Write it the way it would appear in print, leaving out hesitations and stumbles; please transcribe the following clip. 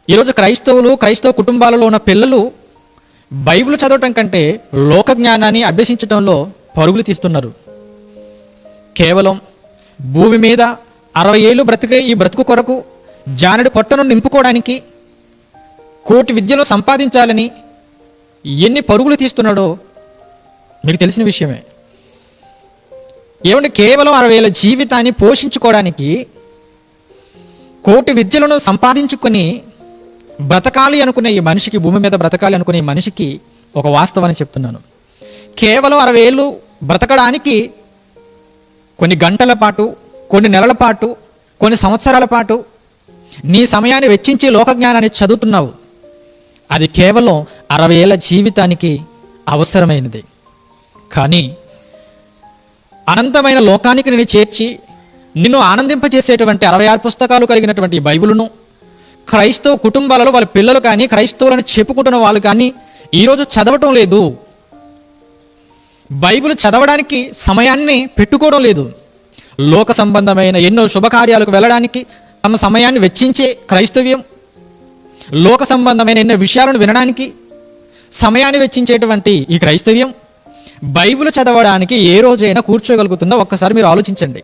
ఈరోజు క్రైస్తవ కుటుంబాలలో ఉన్న పిల్లలు బైబిల్ చదవటం కంటే లోక జ్ఞానాన్ని అభ్యసించడంలో పరుగులు తీస్తున్నారు. కేవలం భూమి మీద 60 ఏళ్ళు బ్రతికే ఈ బ్రతుకు కొరకు జానడి పొట్టను నింపుకోవడానికి కోటి విద్యను సంపాదించాలని ఎన్ని పరుగులు తీస్తున్నాడో మీకు తెలిసిన విషయమే. ఏమంటే కేవలం 60 ఏళ్ళ జీవితాన్ని పోషించుకోవడానికి కోటి విద్యలను సంపాదించుకొని బ్రతకాలి అనుకునే ఈ మనిషికి, భూమి మీద బ్రతకాలి అనుకునే ఈ మనిషికి ఒక వాస్తవాన్ని చెప్తున్నాను. కేవలం 60 ఏళ్ళు బ్రతకడానికి కొన్ని గంటల పాటు, కొన్ని నెలల పాటు, కొన్ని సంవత్సరాల పాటు నీ సమయాన్ని వెచ్చించి లోకజ్ఞానాన్ని చదువుతున్నావు. అది కేవలం 60 ఏళ్ళ జీవితానికి అవసరమైనది. కానీ అనంతమైన లోకానికి నేను చేర్చి నిన్ను ఆనందింపజేసేటువంటి 66 పుస్తకాలు కలిగినటువంటి ఈ బైబిలును క్రైస్తవ కుటుంబాలలో వాళ్ళ పిల్లలు కానీ, క్రైస్తవులను చెప్పుకుంటున్న వాళ్ళు కానీ ఈరోజు చదవటం లేదు. బైబిల్ చదవడానికి సమయాన్ని పెట్టుకోవడం లేదు. లోక సంబంధమైన ఎన్నో శుభకార్యాలకు వెళ్ళడానికి తమ సమయాన్ని వెచ్చించే క్రైస్తవ్యం, లోక సంబంధమైన ఎన్నో విషయాలను వినడానికి సమయాన్ని వెచ్చించేటువంటి ఈ క్రైస్తవ్యం బైబిల్ చదవడానికి ఏ రోజైనా కూర్చోగలుగుతుందో ఒక్కసారి మీరు ఆలోచించండి.